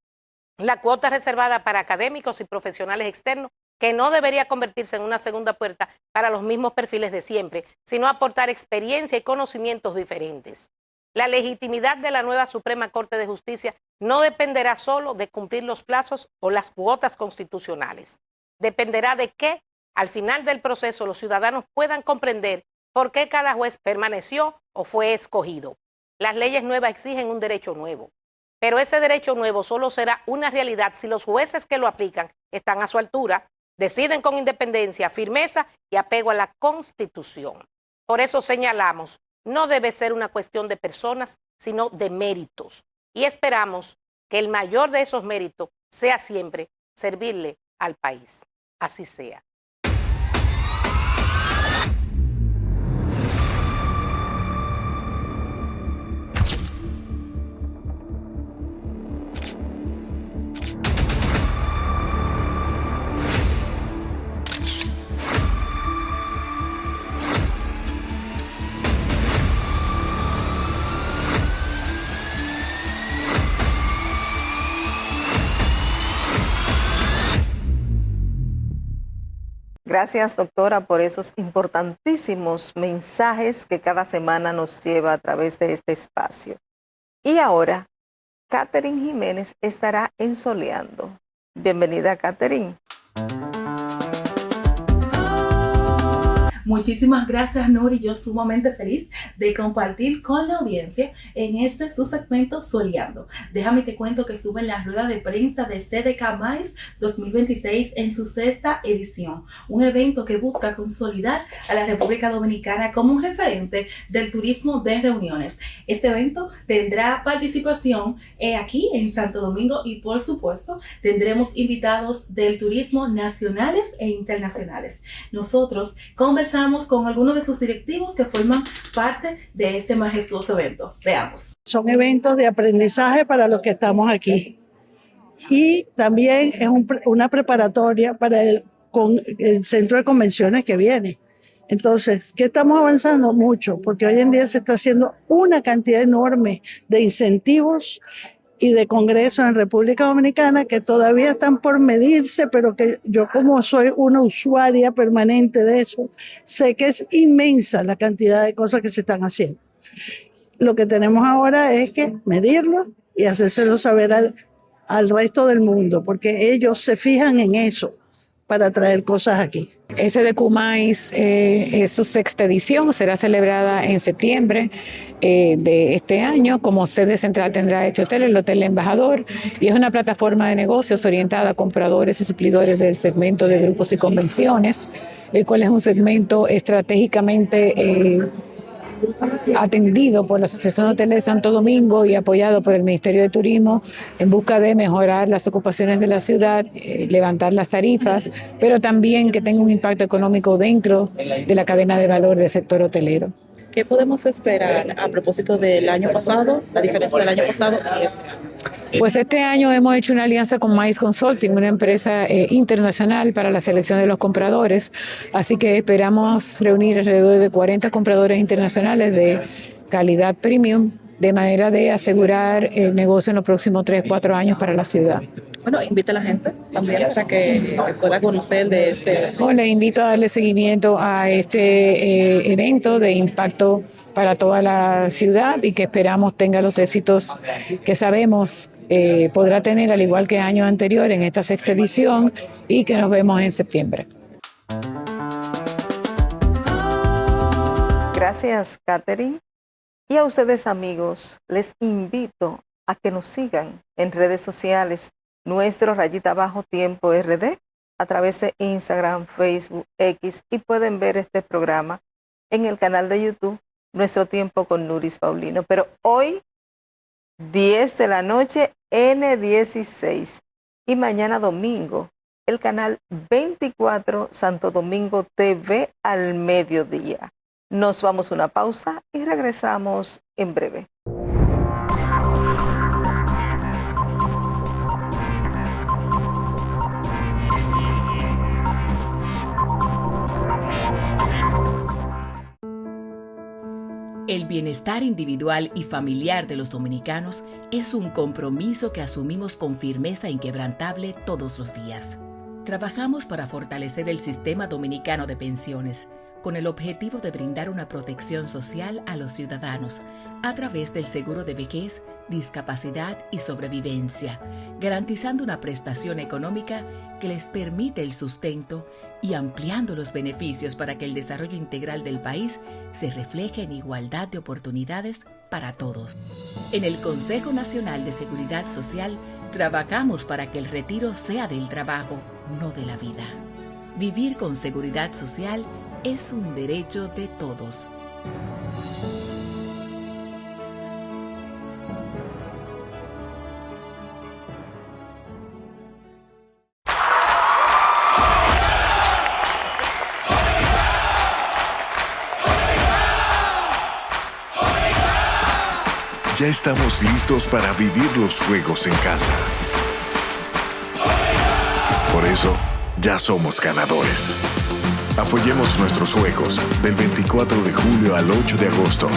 la cuota reservada para académicos y profesionales externos, que no debería convertirse en una segunda puerta para los mismos perfiles de siempre, sino aportar experiencia y conocimientos diferentes. La legitimidad de la nueva Suprema Corte de Justicia no dependerá solo de cumplir los plazos o las cuotas constitucionales. Dependerá de que, al final del proceso, los ciudadanos puedan comprender por qué cada juez permaneció o fue escogido. Las leyes nuevas exigen un derecho nuevo, pero ese derecho nuevo solo será una realidad si los jueces que lo aplican están a su altura, deciden con independencia, firmeza y apego a la Constitución. Por eso señalamos, no debe ser una cuestión de personas, sino de méritos. Y esperamos que el mayor de esos méritos sea siempre servirle al país. Así sea. Gracias, doctora, por esos importantísimos mensajes que cada semana nos lleva a través de este espacio. Y ahora, Catherine Jiménez estará ensoleando. Bienvenida, Catherine. Muchísimas gracias, Nuri. Yo sumamente feliz de compartir con la audiencia en este su segmento Soleando. Déjame te cuento que estuve en la rueda de prensa de CDK Mais 2026 en su 6ª edición, un evento que busca consolidar a la República Dominicana como un referente del turismo de reuniones. Este evento tendrá participación aquí en Santo Domingo y, por supuesto, tendremos invitados del turismo nacionales e internacionales. Nosotros conversamos con algunos de sus directivos que forman parte de este majestuoso evento. Veamos. Son eventos de aprendizaje para los que estamos aquí. Y también es una preparatoria para el centro de convenciones que viene. Entonces, ¿qué estamos avanzando? Mucho, porque hoy en día se está haciendo una cantidad enorme de incentivos y de congresos en República Dominicana que todavía están por medirse, pero que yo, como soy una usuaria permanente de eso, sé que es inmensa la cantidad de cosas que se están haciendo. Lo que tenemos ahora es que medirlo y hacérselo saber al resto del mundo, porque ellos se fijan en eso para traer cosas aquí. SDK Mais es su 6ª edición, será celebrada en septiembre de este año. Como sede central tendrá este hotel, el Hotel Embajador, y es una plataforma de negocios orientada a compradores y suplidores del segmento de grupos y convenciones, el cual es un segmento estratégicamente atendido por la Asociación de Hoteles de Santo Domingo y apoyado por el Ministerio de Turismo en busca de mejorar las ocupaciones de la ciudad, levantar las tarifas, pero también que tenga un impacto económico dentro de la cadena de valor del sector hotelero. ¿Qué podemos esperar a propósito del año pasado, la diferencia del año pasado y este año? Pues este año hemos hecho una alianza con Mais Consulting, una empresa internacional para la selección de los compradores, así que esperamos reunir alrededor de 40 compradores internacionales de calidad premium, de manera de asegurar el negocio en los próximos 3-4 años para la ciudad. Bueno, invita a la gente también para que pueda conocer de este. Les invito a darle seguimiento a este evento de impacto para toda la ciudad y que esperamos tenga los éxitos que sabemos podrá tener, al igual que años anteriores, en esta 6ª edición, y que nos vemos en septiembre. Gracias, Catherine. Y a ustedes, amigos, les invito a que nos sigan en redes sociales, nuestro _tiempo RD, a través de Instagram, Facebook, X, y pueden ver este programa en el canal de YouTube, Nuestro Tiempo con Nuris Paulino. Pero hoy, 10 de la noche, N16, y mañana domingo, el canal 24 Santo Domingo TV al mediodía. Nos vamos a una pausa y regresamos en breve. El bienestar individual y familiar de los dominicanos es un compromiso que asumimos con firmeza inquebrantable todos los días. Trabajamos para fortalecer el sistema dominicano de pensiones, con el objetivo de brindar una protección social a los ciudadanos a través del seguro de vejez, discapacidad y sobrevivencia, garantizando una prestación económica que les permite el sustento y ampliando los beneficios para que el desarrollo integral del país se refleje en igualdad de oportunidades para todos. En el Consejo Nacional de Seguridad Social trabajamos para que el retiro sea del trabajo, no de la vida. Vivir con seguridad social es un derecho de todos. Ya estamos listos para vivir los juegos en casa. Por eso, ya somos ganadores. Apoyemos nuestros juegos del 24 de julio al 8 de agosto.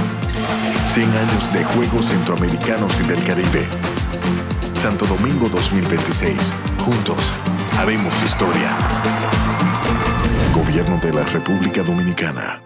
100 años de Juegos Centroamericanos y del Caribe. Santo Domingo 2026. Juntos, haremos historia. Gobierno de la República Dominicana.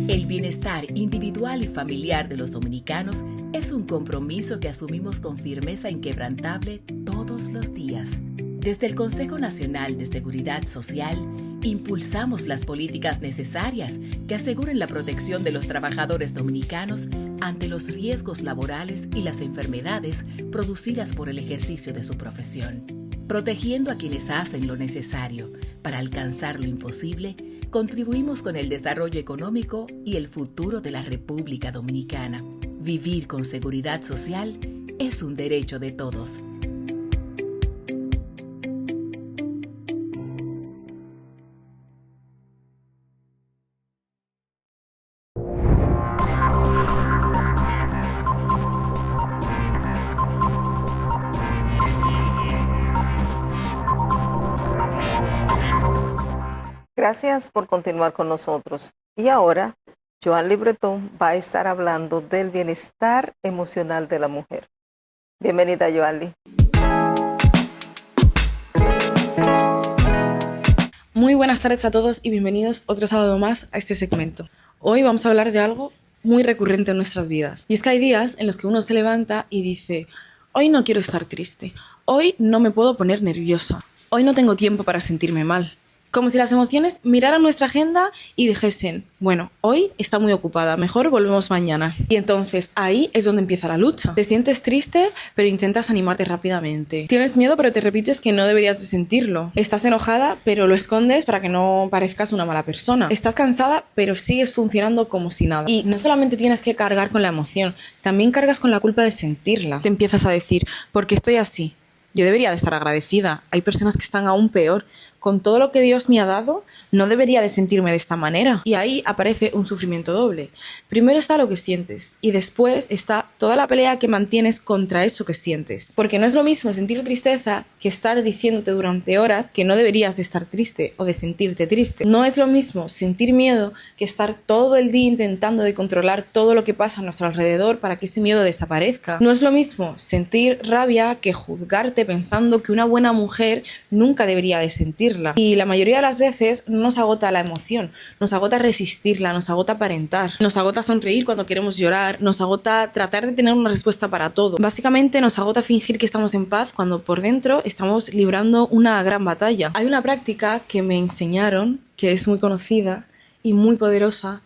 El bienestar individual y familiar de los dominicanos es un compromiso que asumimos con firmeza inquebrantable todos los días. Desde el Consejo Nacional de Seguridad Social, impulsamos las políticas necesarias que aseguren la protección de los trabajadores dominicanos ante los riesgos laborales y las enfermedades producidas por el ejercicio de su profesión. Protegiendo a quienes hacen lo necesario para alcanzar lo imposible, contribuimos con el desarrollo económico y el futuro de la República Dominicana. Vivir con seguridad social es un derecho de todos. Gracias por continuar con nosotros. Y ahora, Joanly Bretón va a estar hablando del bienestar emocional de la mujer. Bienvenida, Joanly. Muy buenas tardes a todos y bienvenidos otro sábado más a este segmento. Hoy vamos a hablar de algo muy recurrente en nuestras vidas. Y es que hay días en los que uno se levanta y dice: hoy no quiero estar triste, hoy no me puedo poner nerviosa, hoy no tengo tiempo para sentirme mal. Como si las emociones miraran nuestra agenda y dijesen: bueno, hoy está muy ocupada, mejor volvemos mañana. Y entonces ahí es donde empieza la lucha. Te sientes triste, pero intentas animarte rápidamente. Tienes miedo, pero te repites que no deberías de sentirlo. Estás enojada, pero lo escondes para que no parezcas una mala persona. Estás cansada, pero sigues funcionando como si nada. Y no solamente tienes que cargar con la emoción, también cargas con la culpa de sentirla. Te empiezas a decir: ¿por qué estoy así? Yo debería de estar agradecida. Hay personas que están aún peor, con todo lo que Dios me ha dado, no debería de sentirme de esta manera. Y ahí aparece un sufrimiento doble. Primero está lo que sientes y después está toda la pelea que mantienes contra eso que sientes. Porque no es lo mismo sentir tristeza que estar diciéndote durante horas que no deberías de estar triste o de sentirte triste. No es lo mismo sentir miedo que estar todo el día intentando de controlar todo lo que pasa a nuestro alrededor para que ese miedo desaparezca. No es lo mismo sentir rabia que juzgarte pensando que una buena mujer nunca debería de sentirla. Y la mayoría de las veces no nos agota la emoción, nos agota resistirla, nos agota aparentar, nos agota sonreír cuando queremos llorar, nos agota tratar de tener una respuesta para todo. Básicamente nos agota fingir que estamos en paz cuando por dentro estamos librando una gran batalla. Hay una práctica que me enseñaron, que es muy conocida y muy poderosa,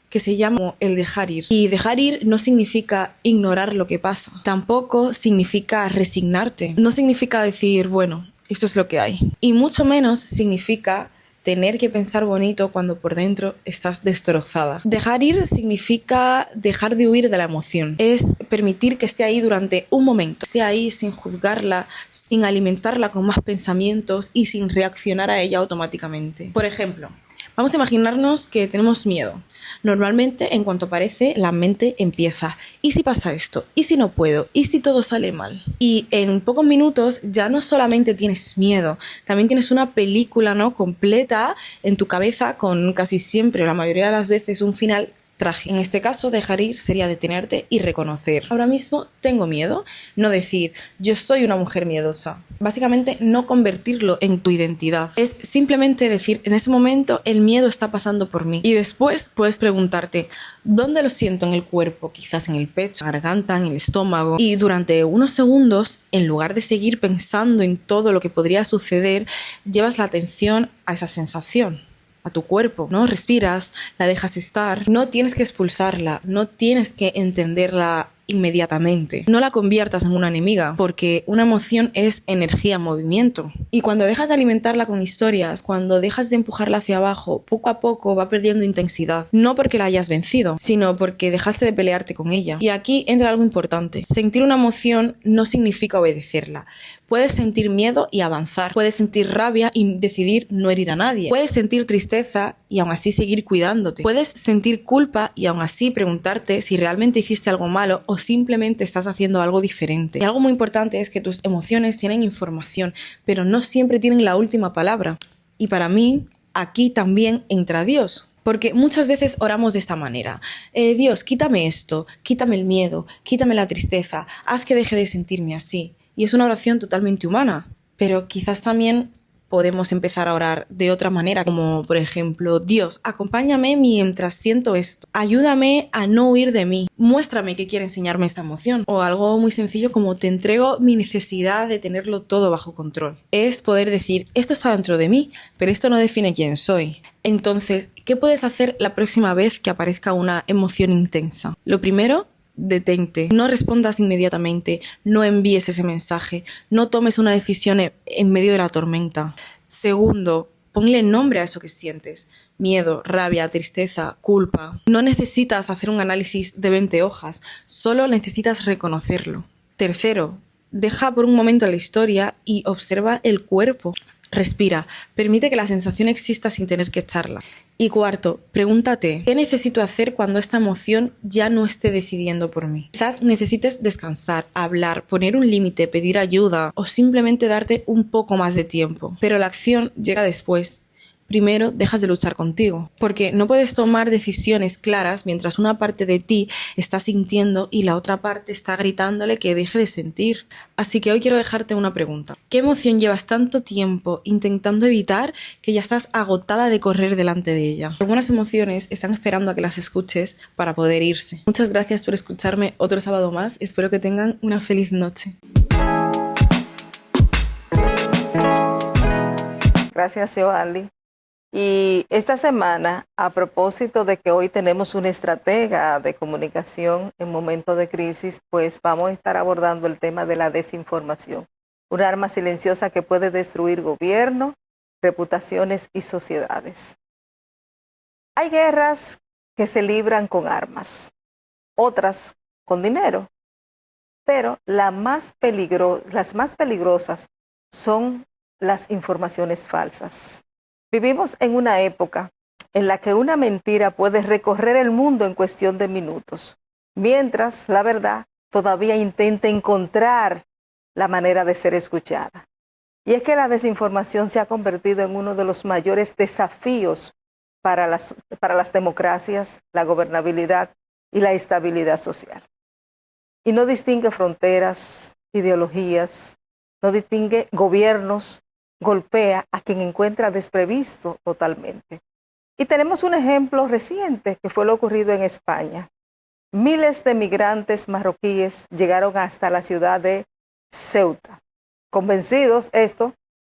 que se llama el dejar ir. Y dejar ir no significa ignorar lo que pasa, tampoco significa resignarte, no significa decir, bueno, esto es lo que hay. Y mucho menos significa tener que pensar bonito cuando por dentro estás destrozada. Dejar ir significa dejar de huir de la emoción. Es permitir que esté ahí durante un momento. Esté ahí sin juzgarla, sin alimentarla con más pensamientos y sin reaccionar a ella automáticamente. Por ejemplo, vamos a imaginarnos que tenemos miedo. Normalmente, en cuanto aparece, la mente empieza. ¿Y si pasa esto? ¿Y si no puedo? ¿Y si todo sale mal? Y en pocos minutos ya no solamente tienes miedo, también tienes una película, ¿no?, completa en tu cabeza con casi siempre, la mayoría de las veces, un final trágico. En este caso, dejar ir sería detenerte y reconocer. Ahora mismo tengo miedo, no decir yo soy una mujer miedosa. Básicamente no convertirlo en tu identidad. Es simplemente decir en ese momento el miedo está pasando por mí. Y después puedes preguntarte ¿dónde lo siento en el cuerpo? Quizás en el pecho, en la garganta, en el estómago. Y durante unos segundos, en lugar de seguir pensando en todo lo que podría suceder, llevas la atención a esa sensación, a tu cuerpo, ¿no? Respiras, la dejas estar. No tienes que expulsarla, no tienes que entenderla inmediatamente. No la conviertas en una enemiga, porque una emoción es energía en movimiento. Y cuando dejas de alimentarla con historias, cuando dejas de empujarla hacia abajo, poco a poco va perdiendo intensidad. No porque la hayas vencido, sino porque dejaste de pelearte con ella. Y aquí entra algo importante. Sentir una emoción no significa obedecerla. Puedes sentir miedo y avanzar. Puedes sentir rabia y decidir no herir a nadie. Puedes sentir tristeza y aún así seguir cuidándote. Puedes sentir culpa y aún así preguntarte si realmente hiciste algo malo o simplemente estás haciendo algo diferente. Y algo muy importante es que tus emociones tienen información, pero no siempre tienen la última palabra. Y para mí, aquí también entra Dios. Porque muchas veces oramos de esta manera. Dios, quítame esto, quítame el miedo, quítame la tristeza, haz que deje de sentirme así. Y es una oración totalmente humana, pero quizás también podemos empezar a orar de otra manera, como por ejemplo, Dios, acompáñame mientras siento esto, ayúdame a no huir de mí, muéstrame qué quiere enseñarme esta emoción. O algo muy sencillo como te entrego mi necesidad de tenerlo todo bajo control. Es poder decir, esto está dentro de mí, pero esto no define quién soy. Entonces, ¿qué puedes hacer la próxima vez que aparezca una emoción intensa? Lo primero, detente, no respondas inmediatamente, no envíes ese mensaje, no tomes una decisión en medio de la tormenta. Segundo, ponle nombre a eso que sientes. Miedo, rabia, tristeza, culpa. No necesitas hacer un análisis de 20 hojas, solo necesitas reconocerlo. Tercero, deja por un momento la historia y observa el cuerpo. Respira, permite que la sensación exista sin tener que echarla. Y cuarto, pregúntate, ¿qué necesito hacer cuando esta emoción ya no esté decidiendo por mí? Quizás necesites descansar, hablar, poner un límite, pedir ayuda o simplemente darte un poco más de tiempo. Pero la acción llega después. Primero, dejas de luchar contigo, porque no puedes tomar decisiones claras mientras una parte de ti está sintiendo y la otra parte está gritándole que deje de sentir. Así que hoy quiero dejarte una pregunta. ¿Qué emoción llevas tanto tiempo intentando evitar que ya estás agotada de correr delante de ella? Algunas emociones están esperando a que las escuches para poder irse. Muchas gracias por escucharme otro sábado más. Espero que tengan una feliz noche. Gracias, Joali. Y esta semana, a propósito de que hoy tenemos una estratega de comunicación en momentos de crisis, pues vamos a estar abordando el tema de la desinformación, un arma silenciosa que puede destruir gobierno, reputaciones y sociedades. Hay guerras que se libran con armas, otras con dinero, pero las más peligrosas son las informaciones falsas. Vivimos en una época en la que una mentira puede recorrer el mundo en cuestión de minutos, mientras la verdad todavía intenta encontrar la manera de ser escuchada. Y es que la desinformación se ha convertido en uno de los mayores desafíos para las democracias, la gobernabilidad y la estabilidad social. Y no distingue fronteras, ideologías, no distingue gobiernos, golpea a quien encuentra desprevisto totalmente. Y tenemos un ejemplo reciente que fue lo ocurrido en España. Miles de migrantes marroquíes llegaron hasta la ciudad de Ceuta, convencidos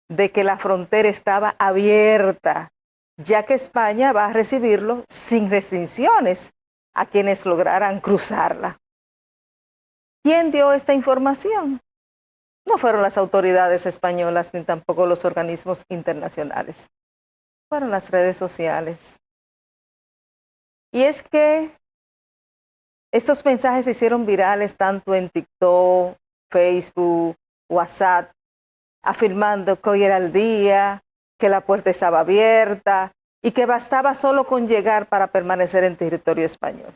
de que la frontera estaba abierta, ya que España va a recibirlo sin restricciones a quienes lograran cruzarla. ¿Quién dio esta información? No fueron las autoridades españolas ni tampoco los organismos internacionales. Fueron las redes sociales. Y es que estos mensajes se hicieron virales tanto en TikTok, Facebook, WhatsApp, afirmando que hoy era el día, que la puerta estaba abierta y que bastaba solo con llegar para permanecer en territorio español.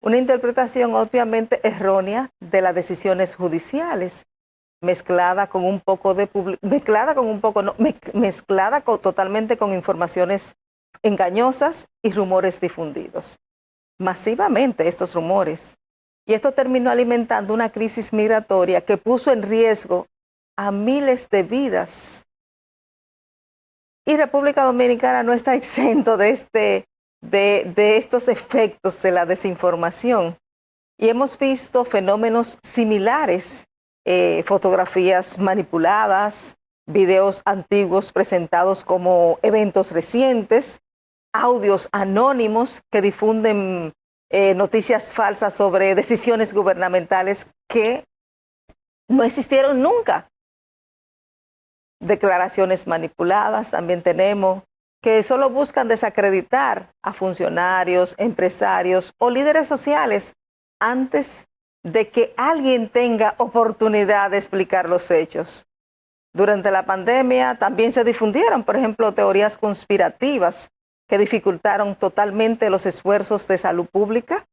Una interpretación obviamente errónea de las decisiones judiciales, mezclada totalmente con informaciones engañosas y rumores difundidos. Masivamente estos rumores. Y esto terminó alimentando una crisis migratoria que puso en riesgo a miles de vidas. Y República Dominicana no está exento de estos efectos de la desinformación. Y hemos visto fenómenos similares, fotografías manipuladas, videos antiguos presentados como eventos recientes, audios anónimos que difunden noticias falsas sobre decisiones gubernamentales que no existieron nunca. Declaraciones manipuladas también tenemos, que solo buscan desacreditar a funcionarios, empresarios o líderes sociales antes de que alguien tenga oportunidad de explicar los hechos. Durante la pandemia también se difundieron, por ejemplo, teorías conspirativas que dificultaron totalmente los esfuerzos de salud pública.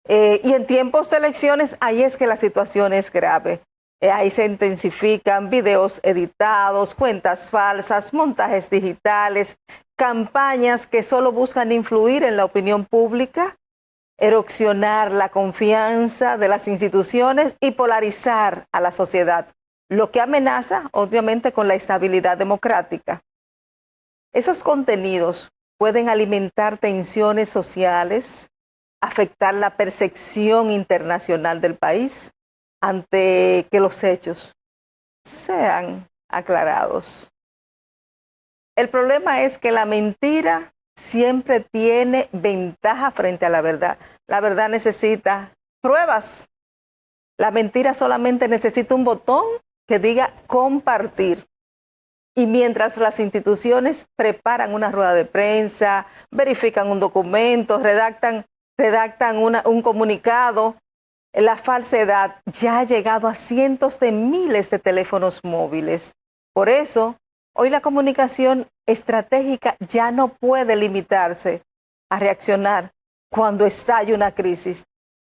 Y en tiempos de elecciones, ahí es que la situación es grave. Ahí se intensifican videos editados, cuentas falsas, montajes digitales, campañas que solo buscan influir en la opinión pública, erosionar la confianza de las instituciones y polarizar a la sociedad, lo que amenaza, obviamente, con la estabilidad democrática. Esos contenidos pueden alimentar tensiones sociales, afectar la percepción internacional del país ante que los hechos sean aclarados. El problema es que la mentira siempre tiene ventaja frente a la verdad. La verdad necesita pruebas. La mentira solamente necesita un botón que diga compartir. Y mientras las instituciones preparan una rueda de prensa, verifican un documento, redactan un comunicado, la falsedad ya ha llegado a cientos de miles de teléfonos móviles. Por eso, hoy la comunicación estratégica ya no puede limitarse a reaccionar cuando estalle una crisis.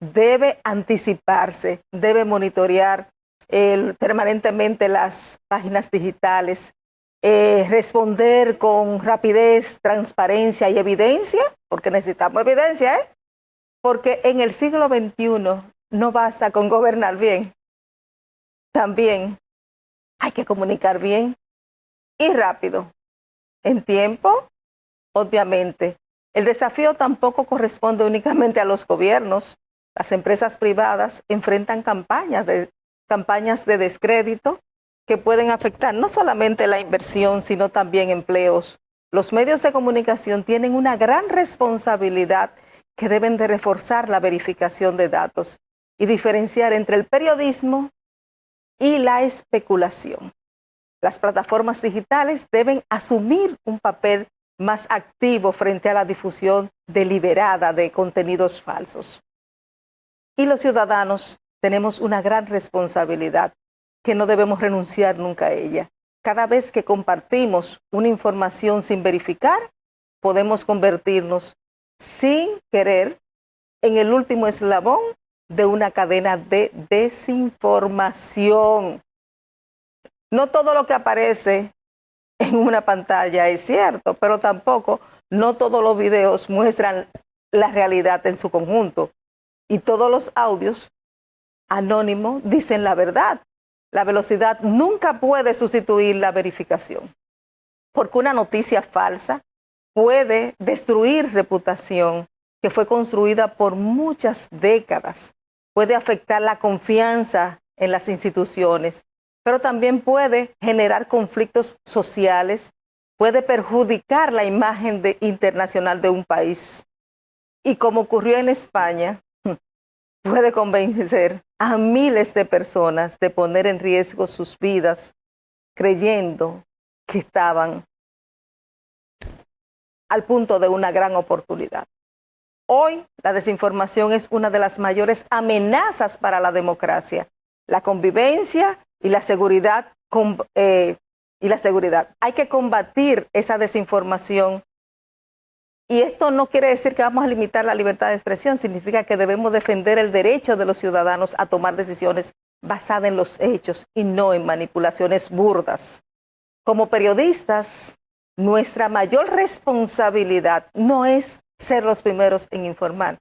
Debe anticiparse, debe monitorear permanentemente las páginas digitales, responder con rapidez, transparencia y evidencia, porque necesitamos evidencia, porque en el siglo XXI no basta con gobernar bien, también hay que comunicar bien y rápido, en tiempo, obviamente. El desafío tampoco corresponde únicamente a los gobiernos. Las empresas privadas enfrentan campañas de descrédito que pueden afectar no solamente la inversión, sino también empleos. Los medios de comunicación tienen una gran responsabilidad que deben de reforzar la verificación de datos y diferenciar entre el periodismo y la especulación. Las plataformas digitales deben asumir un papel más activo frente a la difusión deliberada de contenidos falsos. Y los ciudadanos tenemos una gran responsabilidad que no debemos renunciar nunca a ella, cada vez que compartimos una información sin verificar, podemos convertirnos sin querer en el último eslabón de una cadena de desinformación. No todo lo que aparece en una pantalla es cierto, pero tampoco no todos los videos muestran la realidad en su conjunto. Y todos los audios anónimos dicen la verdad. La velocidad nunca puede sustituir la verificación, porque una noticia falsa puede destruir reputación que fue construida por muchas décadas, puede afectar la confianza en las instituciones, pero también puede generar conflictos sociales, puede perjudicar la imagen internacional de un país. Y como ocurrió en España, puede convencer a miles de personas de poner en riesgo sus vidas creyendo que estaban al punto de una gran oportunidad. Hoy la desinformación es una de las mayores amenazas para la democracia, la convivencia y la seguridad. Hay que combatir esa desinformación. Y esto no quiere decir que vamos a limitar la libertad de expresión, significa que debemos defender el derecho de los ciudadanos a tomar decisiones basadas en los hechos y no en manipulaciones burdas. Como periodistas, nuestra mayor responsabilidad no es ser los primeros en informar,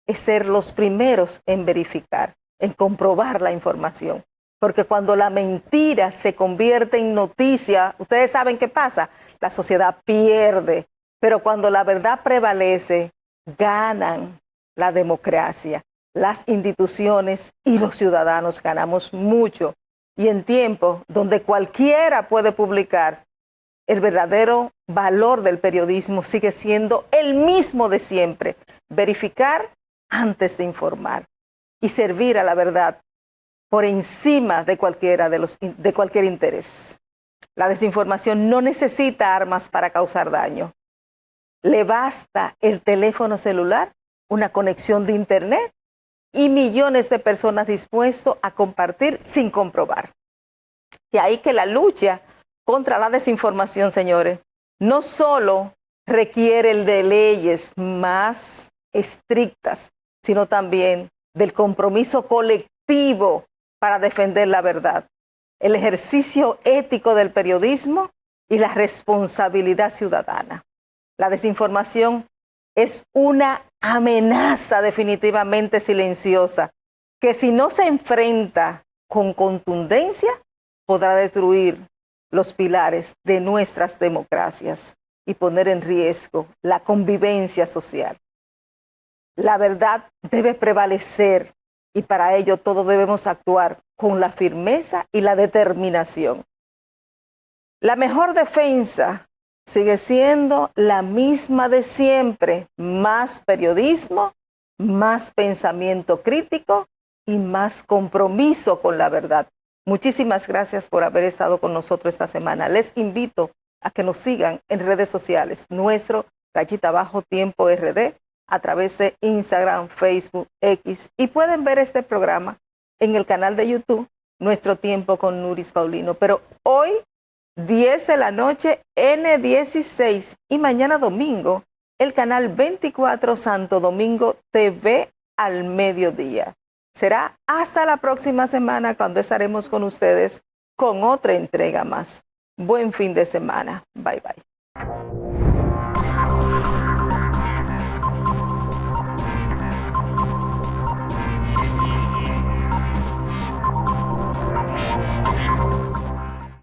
es ser los primeros en verificar, en comprobar la información. Porque cuando la mentira se convierte en noticia, ustedes saben qué pasa, la sociedad pierde. Pero cuando la verdad prevalece, ganan la democracia, las instituciones y los ciudadanos ganamos mucho. Y en tiempos donde cualquiera puede publicar, el verdadero valor del periodismo sigue siendo el mismo de siempre: verificar antes de informar y servir a la verdad por encima de cualquier interés. La desinformación no necesita armas para causar daño. Le basta el teléfono celular, una conexión de internet y millones de personas dispuestas a compartir sin comprobar. Y ahí que la lucha contra la desinformación, señores, no solo requiere el de leyes más estrictas, sino también del compromiso colectivo para defender la verdad, el ejercicio ético del periodismo y la responsabilidad ciudadana. La desinformación es una amenaza definitivamente silenciosa que, si no se enfrenta con contundencia, podrá destruir los pilares de nuestras democracias y poner en riesgo la convivencia social. La verdad debe prevalecer y para ello todos debemos actuar con la firmeza y la determinación. La mejor defensa sigue siendo la misma de siempre: más periodismo, más pensamiento crítico y más compromiso con la verdad. Muchísimas gracias por haber estado con nosotros esta semana. Les invito a que nos sigan en redes sociales, nuestro _tiempo RD, a través de Instagram, Facebook, X, y pueden ver este programa en el canal de YouTube, Nuestro Tiempo con Nuris Paulino. Pero hoy, 10 de la noche, N16, y mañana domingo, el canal 24 Santo Domingo TV al mediodía. Será hasta la próxima semana cuando estaremos con ustedes con otra entrega más. Buen fin de semana. Bye bye.